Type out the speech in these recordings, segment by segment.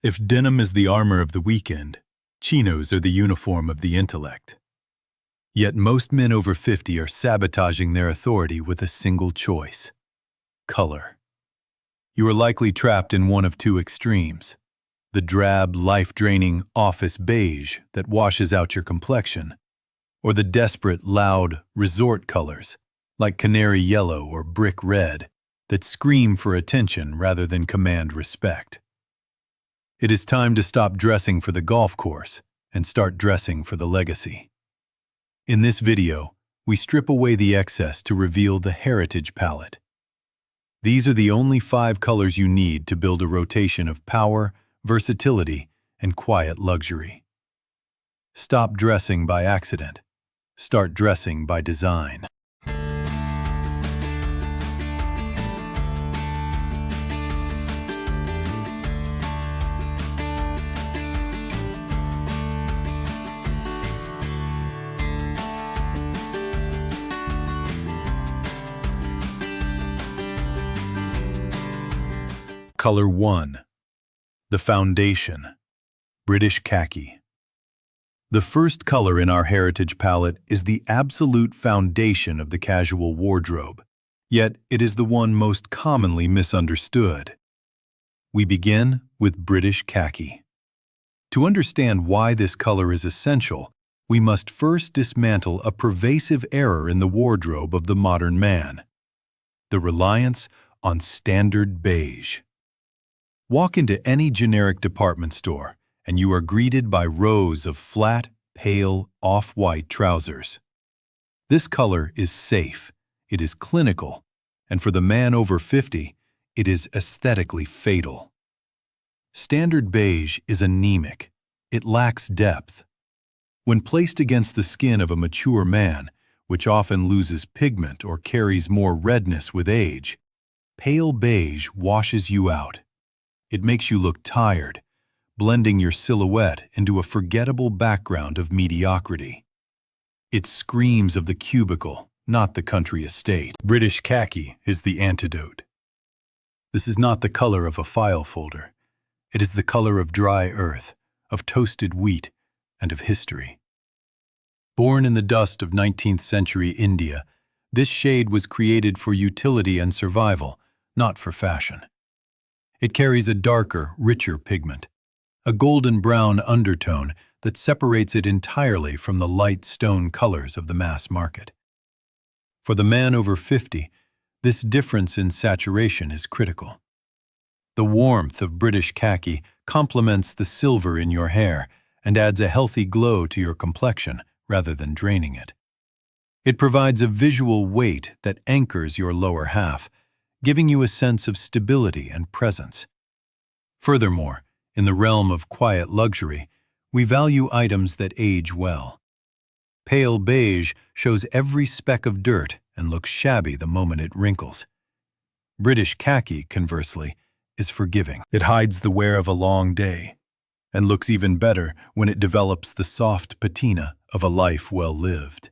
If denim is the armor of the weekend, chinos are the uniform of the intellect. Yet most men over 50 are sabotaging their authority with a single choice: color. You are likely trapped in one of two extremes: the drab, life-draining office beige that washes out your complexion, or the desperate, loud, resort colors, like canary yellow or brick red, that scream for attention rather than command respect. It is time to stop dressing for the golf course and start dressing for the legacy. In this video, we strip away the excess to reveal the heritage palette. These are the only 5 colors you need to build a rotation of power, versatility, and quiet luxury. Stop dressing by accident. Start dressing by design. Color 1. The foundation. British Khaki. The first color in our heritage palette is the absolute foundation of the casual wardrobe, yet it is the one most commonly misunderstood. We begin with British Khaki. To understand why this color is essential, we must first dismantle a pervasive error in the wardrobe of the modern man: the reliance on standard beige. Walk into any generic department store, and you are greeted by rows of flat, pale, off-white trousers. This color is safe, it is clinical, and for the man over 50, it is aesthetically fatal. Standard beige is anemic. It lacks depth. When placed against the skin of a mature man, which often loses pigment or carries more redness with age, pale beige washes you out. It makes you look tired, blending your silhouette into a forgettable background of mediocrity. It screams of the cubicle, not the country estate. British Khaki is the antidote. This is not the color of a file folder. It is the color of dry earth, of toasted wheat, and of history. Born in the dust of 19th century India, this shade was created for utility and survival, not for fashion. It carries a darker, richer pigment, a golden-brown undertone that separates it entirely from the light stone colors of the mass market. For the man over 50, this difference in saturation is critical. The warmth of British Khaki complements the silver in your hair and adds a healthy glow to your complexion rather than draining it. It provides a visual weight that anchors your lower half, giving you a sense of stability and presence. Furthermore, in the realm of quiet luxury, we value items that age well. Pale beige shows every speck of dirt and looks shabby the moment it wrinkles. British Khaki, conversely, is forgiving. It hides the wear of a long day and looks even better when it develops the soft patina of a life well lived.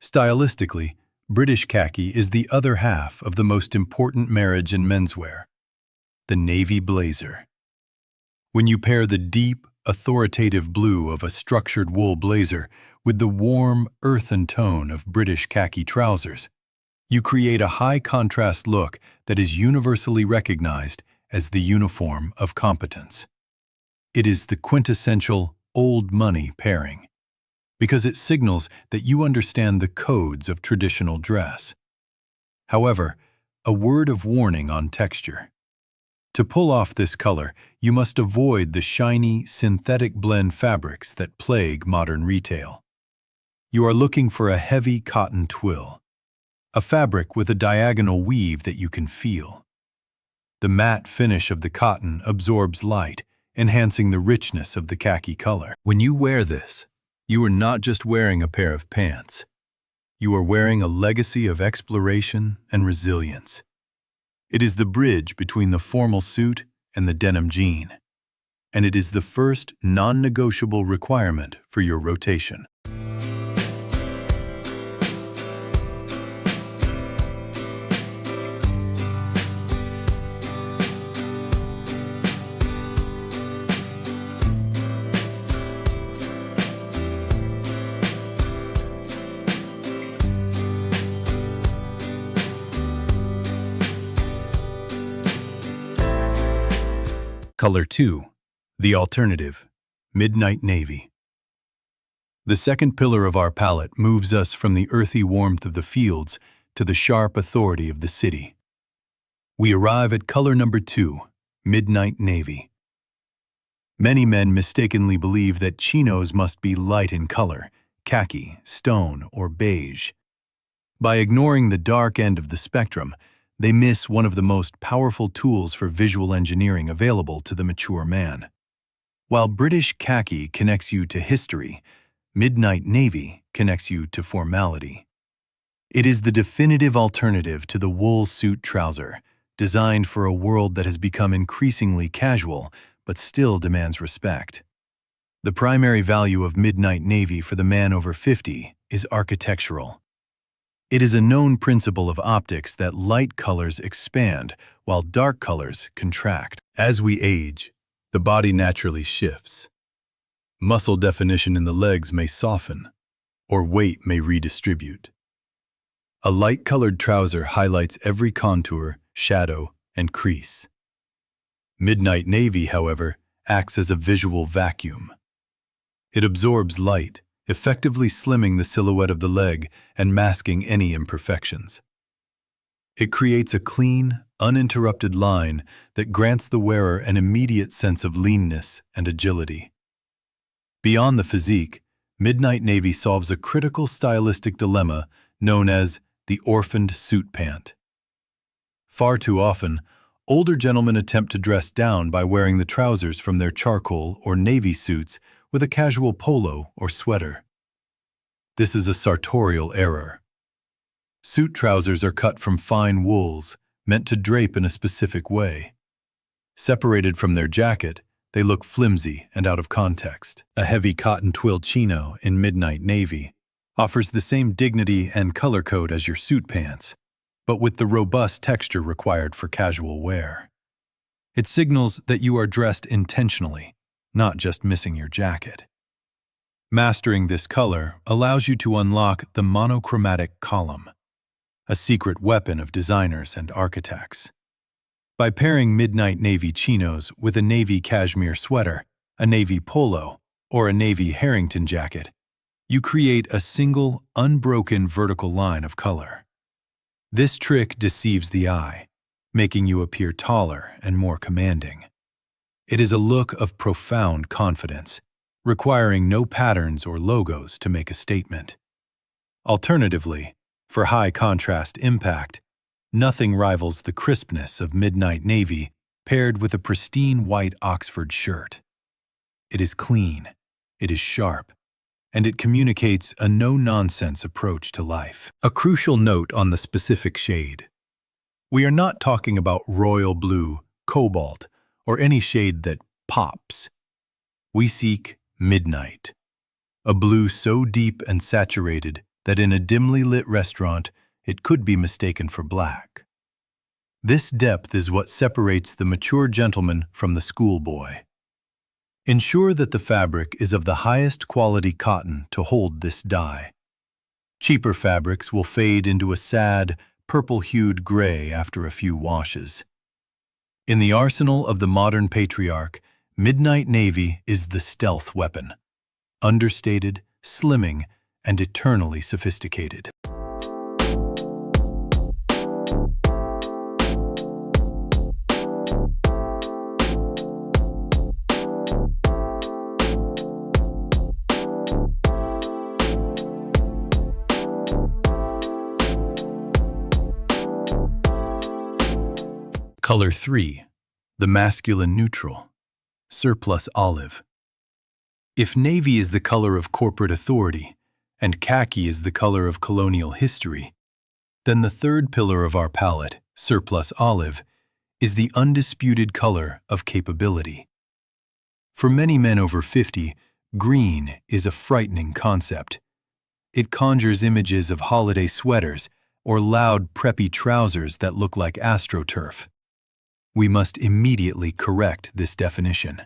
Stylistically, British Khaki is the other half of the most important marriage in menswear: the navy blazer. When you pair the deep, authoritative blue of a structured wool blazer with the warm, earthen tone of British Khaki trousers, you create a high-contrast look that is universally recognized as the uniform of competence. It is the quintessential old money pairing, because it signals that you understand the codes of traditional dress. However, a word of warning on texture. To pull off this color, you must avoid the shiny, synthetic blend fabrics that plague modern retail. You are looking for a heavy cotton twill, a fabric with a diagonal weave that you can feel. The matte finish of the cotton absorbs light, enhancing the richness of the khaki color. When you wear this, you are not just wearing a pair of pants. You are wearing a legacy of exploration and resilience. It is the bridge between the formal suit and the denim jean, and it is the first non-negotiable requirement for your rotation. Color 2. The alternative. Midnight navy. The second pillar of our palette moves us from the earthy warmth of the fields to the sharp authority of the city. We arrive at color number 2, midnight navy. Many men mistakenly believe that chinos must be light in color, khaki, stone, or beige. By ignoring the dark end of the spectrum, they miss one of the most powerful tools for visual engineering available to the mature man. While British khaki connects you to history, midnight navy connects you to formality. It is the definitive alternative to the wool suit trouser, designed for a world that has become increasingly casual but still demands respect. The primary value of midnight navy for the man over 50 is architectural. It is a known principle of optics that light colors expand while dark colors contract. As we age, the body naturally shifts. Muscle definition in the legs may soften, or weight may redistribute. A light-colored trouser highlights every contour, shadow, and crease. Midnight navy, however, acts as a visual vacuum. It absorbs light, effectively slimming the silhouette of the leg and masking any imperfections. It creates a clean, uninterrupted line that grants the wearer an immediate sense of leanness and agility. Beyond the physique, midnight navy solves a critical stylistic dilemma known as the orphaned suit pant. Far too often, older gentlemen attempt to dress down by wearing the trousers from their charcoal or navy suits with a casual polo or sweater. This is a sartorial error. Suit trousers are cut from fine wools, meant to drape in a specific way. Separated from their jacket, they look flimsy and out of context. A heavy cotton twill chino in midnight navy offers the same dignity and color code as your suit pants, but with the robust texture required for casual wear. It signals that you are dressed intentionally, not just missing your jacket. Mastering this color allows you to unlock the monochromatic column, a secret weapon of designers and architects. By pairing midnight navy chinos with a navy cashmere sweater, a navy polo, or a navy Harrington jacket, you create a single, unbroken vertical line of color. This trick deceives the eye, making you appear taller and more commanding. It is a look of profound confidence, requiring no patterns or logos to make a statement. Alternatively, for high contrast impact, nothing rivals the crispness of midnight navy paired with a pristine white Oxford shirt. It is clean, it is sharp, and it communicates a no-nonsense approach to life. A crucial note on the specific shade. We are not talking about royal blue, cobalt, or any shade that pops. We seek midnight, a blue so deep and saturated that in a dimly lit restaurant it could be mistaken for black. This depth is what separates the mature gentleman from the schoolboy. Ensure that the fabric is of the highest quality cotton to hold this dye. Cheaper fabrics will fade into a sad, purple-hued gray after a few washes. In the arsenal of the modern patriarch, midnight navy is the stealth weapon, understated, slimming, and eternally sophisticated. Color 3. The masculine neutral. Surplus olive. If navy is the color of corporate authority, and khaki is the color of colonial history, then the third pillar of our palette, surplus olive, is the undisputed color of capability. For many men over 50, green is a frightening concept. It conjures images of holiday sweaters or loud, preppy trousers that look like AstroTurf. We must immediately correct this definition.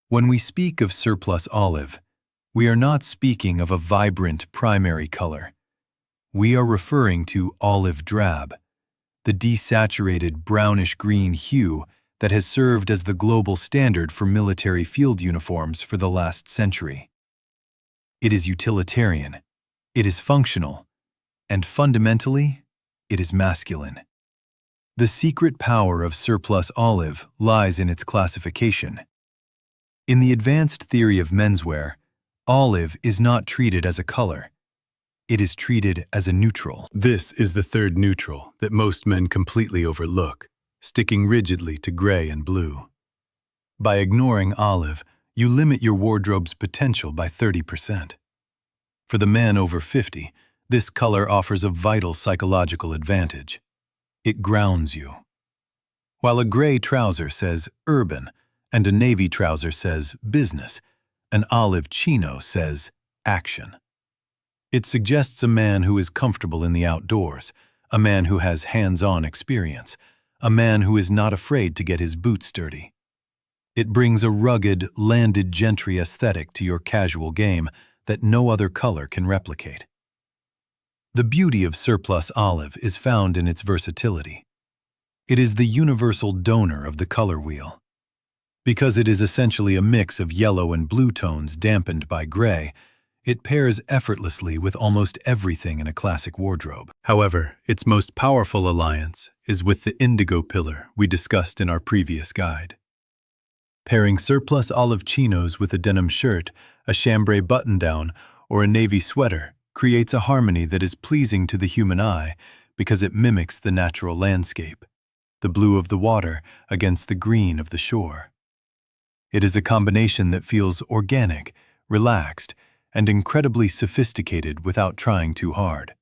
When we speak of surplus olive, we are not speaking of a vibrant primary color. We are referring to olive drab, the desaturated brownish-green hue that has served as the global standard for military field uniforms for the last century. It is utilitarian, it is functional, and fundamentally, it is masculine. The secret power of surplus olive lies in its classification. In the advanced theory of menswear, olive is not treated as a color. It is treated as a neutral. This is the third neutral that most men completely overlook, sticking rigidly to gray and blue. By ignoring olive, you limit your wardrobe's potential by 30%. For the man over 50, this color offers a vital psychological advantage. It grounds you. While a gray trouser says urban and a navy trouser says business, an olive chino says action. It suggests a man who is comfortable in the outdoors, a man who has hands-on experience, a man who is not afraid to get his boots dirty. It brings a rugged, landed gentry aesthetic to your casual game that no other color can replicate. The beauty of surplus olive is found in its versatility. It is the universal donor of the color wheel. Because it is essentially a mix of yellow and blue tones dampened by gray, it pairs effortlessly with almost everything in a classic wardrobe. However, its most powerful alliance is with the indigo pillar we discussed in our previous guide. Pairing surplus olive chinos with a denim shirt, a chambray button-down, or a navy sweater creates a harmony that is pleasing to the human eye because it mimics the natural landscape, the blue of the water against the green of the shore. It is a combination that feels organic, relaxed, and incredibly sophisticated without trying too hard.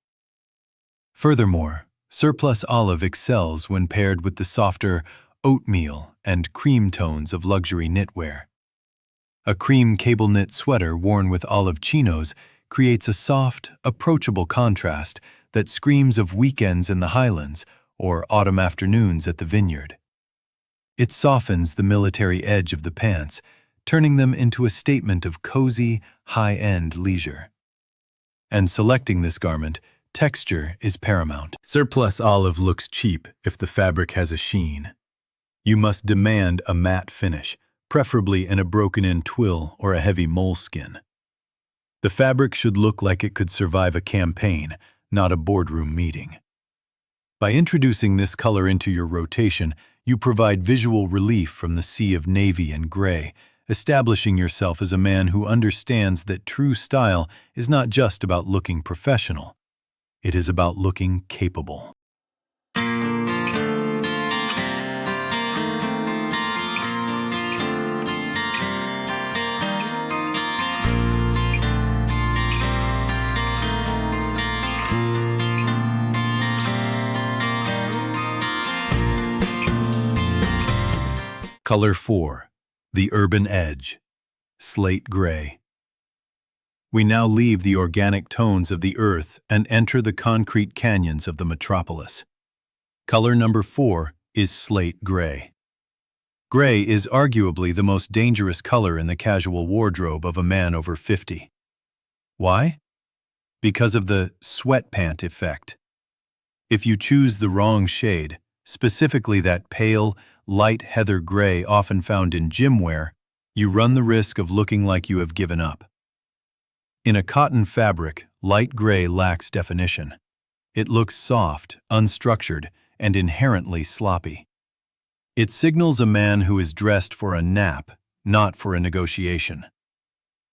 Furthermore, surplus olive excels when paired with the softer oatmeal and cream tones of luxury knitwear. A cream cable knit sweater worn with olive chinos creates a soft, approachable contrast that screams of weekends in the Highlands or autumn afternoons at the vineyard. It softens the military edge of the pants, turning them into a statement of cozy, high-end leisure. And selecting this garment, texture is paramount. Surplus olive looks cheap if the fabric has a sheen. You must demand a matte finish, preferably in a broken-in twill or a heavy moleskin. The fabric should look like it could survive a campaign, not a boardroom meeting. By introducing this color into your rotation, you provide visual relief from the sea of navy and gray, establishing yourself as a man who understands that true style is not just about looking professional. It is about looking capable. Color 4. The Urban Edge. Slate Gray. We now leave the organic tones of the earth and enter the concrete canyons of the metropolis. Color number 4 is slate gray. Gray is arguably the most dangerous color in the casual wardrobe of a man over 50. Why? Because of the sweatpant effect. If you choose the wrong shade, specifically that pale, light heather gray often found in gym wear, you run the risk of looking like you have given up. In a cotton fabric, light gray lacks definition. It looks soft, unstructured, and inherently sloppy. It signals a man who is dressed for a nap, not for a negotiation.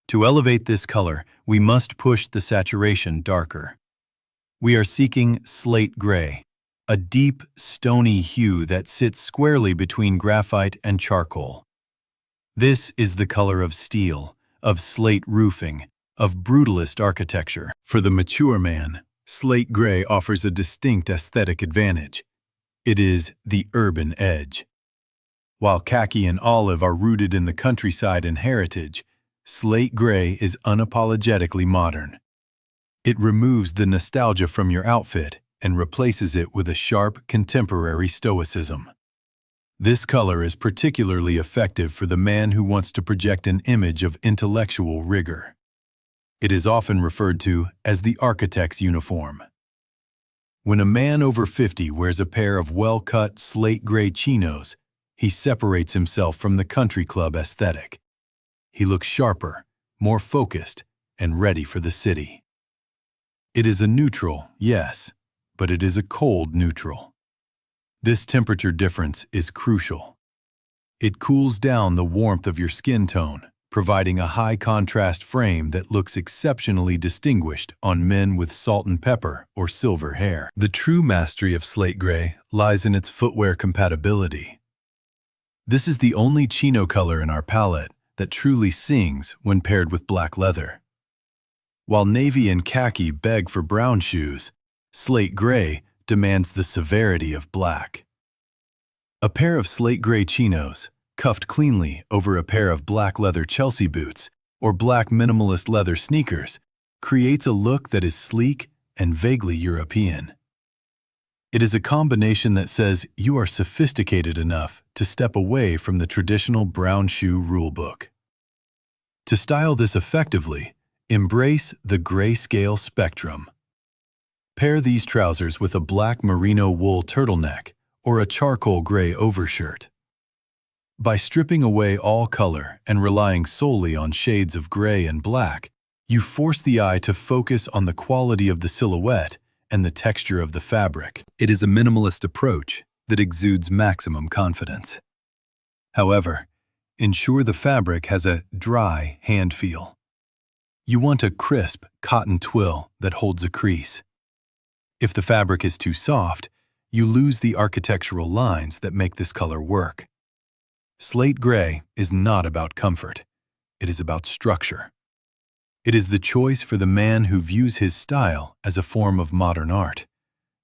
To elevate this color, we must push the saturation darker. We are seeking slate gray, a deep, stony hue that sits squarely between graphite and charcoal. This is the color of steel, of slate roofing, of brutalist architecture. For the mature man, slate gray offers a distinct aesthetic advantage. It is the urban edge. While khaki and olive are rooted in the countryside and heritage, slate gray is unapologetically modern. It removes the nostalgia from your outfit and replaces it with a sharp, contemporary stoicism. This color is particularly effective for the man who wants to project an image of intellectual rigor. It is often referred to as the architect's uniform. When a man over 50 wears a pair of well-cut slate gray chinos, He separates himself from the country club aesthetic. He looks sharper, more focused, and ready for the city. It is a neutral, yes, but it is a cold neutral. This temperature difference is crucial. It cools down the warmth of your skin tone, providing a high-contrast frame that looks exceptionally distinguished on men with salt and pepper or silver hair. The true mastery of slate gray lies in its footwear compatibility. This is the only chino color in our palette that truly sings when paired with black leather. While navy and khaki beg for brown shoes, slate gray demands the severity of black. A pair of slate gray chinos, cuffed cleanly over a pair of black leather Chelsea boots or black minimalist leather sneakers, creates a look that is sleek and vaguely European. It is a combination that says you are sophisticated enough to step away from the traditional brown shoe rulebook. To style this effectively, embrace the grayscale spectrum. Pair these trousers with a black merino wool turtleneck or a charcoal gray overshirt. By stripping away all color and relying solely on shades of gray and black, you force the eye to focus on the quality of the silhouette and the texture of the fabric. It is a minimalist approach that exudes maximum confidence. However, ensure the fabric has a dry hand feel. You want a crisp cotton twill that holds a crease. If the fabric is too soft, you lose the architectural lines that make this color work. Slate gray is not about comfort. It is about structure. It is the choice for the man who views his style as a form of modern art,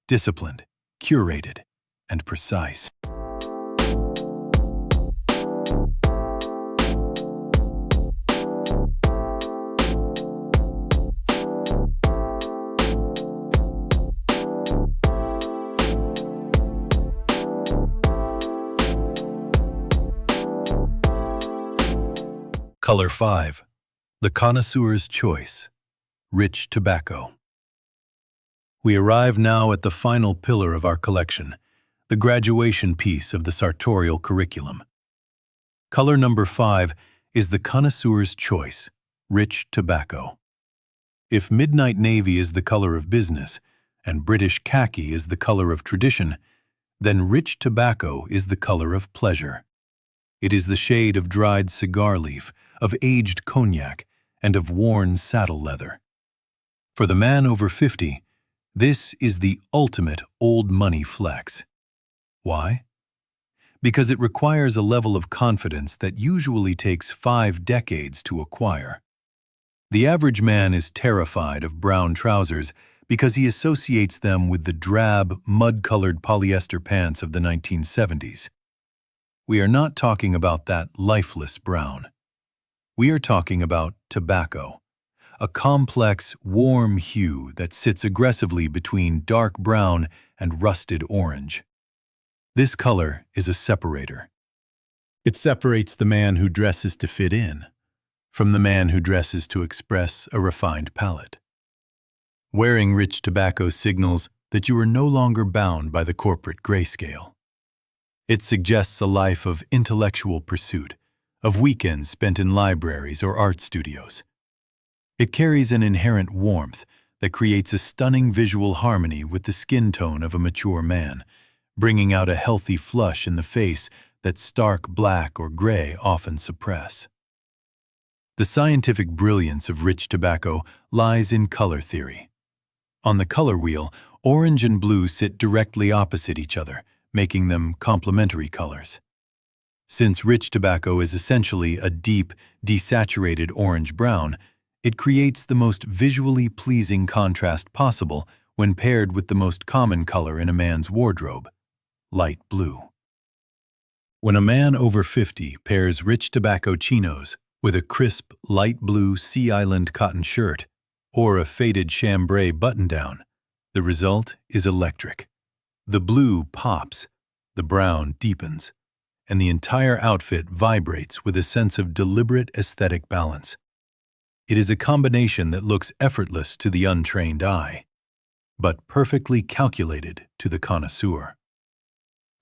disciplined, curated, and precise. Color 5. The Connoisseur's Choice. Rich Tobacco. We arrive now at the final pillar of our collection, the graduation piece of the sartorial curriculum. Color number 5 is the Connoisseur's Choice. Rich Tobacco. If midnight navy is the color of business, and British khaki is the color of tradition, then rich tobacco is the color of pleasure. It is the shade of dried cigar leaf, of aged cognac, and of worn saddle leather. For the man over 50, this is the ultimate old money flex. Why? Because it requires a level of confidence that usually takes 5 decades to acquire. The average man is terrified of brown trousers because he associates them with the drab, mud-colored polyester pants of the 1970s. We are not talking about that lifeless brown. We are talking about tobacco, a complex, warm hue that sits aggressively between dark brown and rusted orange. This color is a separator. It separates the man who dresses to fit in from the man who dresses to express a refined palate. Wearing rich tobacco signals that you are no longer bound by the corporate grayscale. It suggests a life of intellectual pursuit, of weekends spent in libraries or art studios. It carries an inherent warmth that creates a stunning visual harmony with the skin tone of a mature man, bringing out a healthy flush in the face that stark black or gray often suppress. The scientific brilliance of rich tobacco lies in color theory. On the color wheel, orange and blue sit directly opposite each other, making them complementary colors. Since rich tobacco is essentially a deep, desaturated orange-brown, it creates the most visually pleasing contrast possible when paired with the most common color in a man's wardrobe, light blue. When a man over 50 pairs rich tobacco chinos with a crisp, light blue Sea Island cotton shirt or a faded chambray button-down, the result is electric. The blue pops, the brown deepens, and the entire outfit vibrates with a sense of deliberate aesthetic balance. It is a combination that looks effortless to the untrained eye, but perfectly calculated to the connoisseur.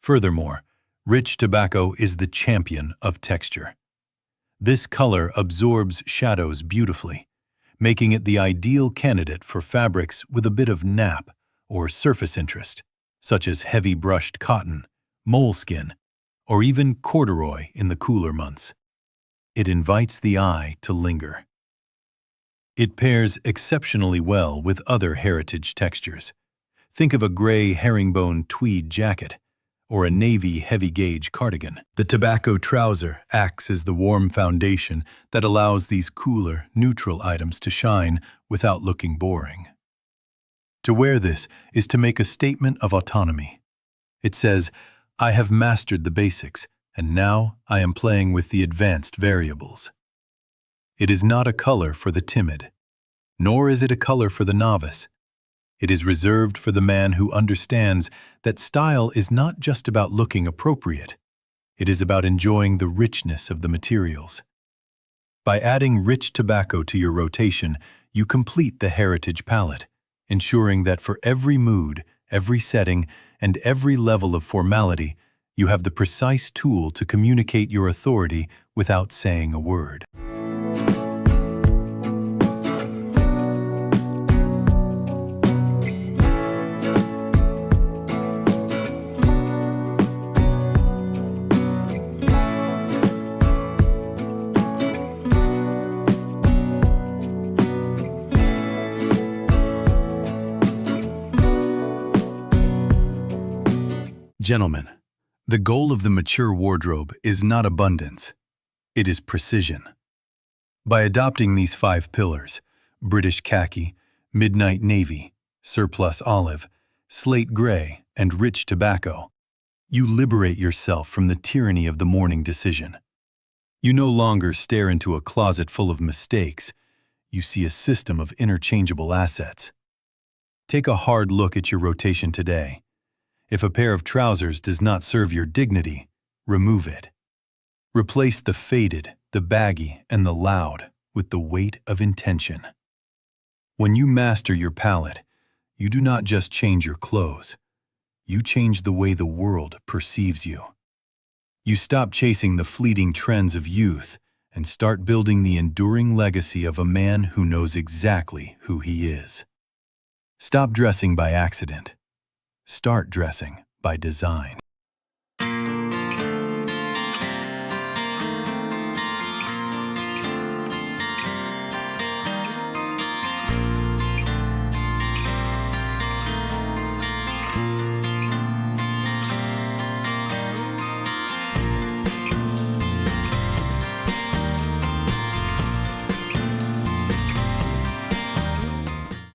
Furthermore, Rich tobacco is the champion of texture. This color absorbs shadows beautifully, making it the ideal candidate for fabrics with a bit of nap or surface interest, such as heavy brushed cotton, moleskin, or even corduroy in the cooler months. It invites the eye to linger. It pairs exceptionally well with other heritage textures. Think of a gray herringbone tweed jacket or a navy heavy-gauge cardigan. The tobacco trouser acts as the warm foundation that allows these cooler, neutral items to shine without looking boring. To wear this is to make a statement of autonomy. It says, "I have mastered the basics, and now I am playing with the advanced variables." It is not a color for the timid, nor is it a color for the novice. It is reserved for the man who understands that style is not just about looking appropriate. It is about enjoying the richness of the materials. By adding rich tobacco to your rotation, you complete the heritage palette, ensuring that for every mood, every setting, and every level of formality, you have the precise tool to communicate your authority without saying a word. Gentlemen, the goal of the mature wardrobe is not abundance, it is precision. By adopting these 5 pillars, British khaki, midnight navy, surplus olive, slate gray, and rich tobacco, you liberate yourself from the tyranny of the morning decision. You no longer stare into a closet full of mistakes, you see a system of interchangeable assets. Take a hard look at your rotation today. If a pair of trousers does not serve your dignity, remove it. Replace the faded, the baggy, and the loud with the weight of intention. When you master your palette, you do not just change your clothes. You change the way the world perceives you. You stop chasing the fleeting trends of youth and start building the enduring legacy of a man who knows exactly who he is. Stop dressing by accident. Start dressing by design.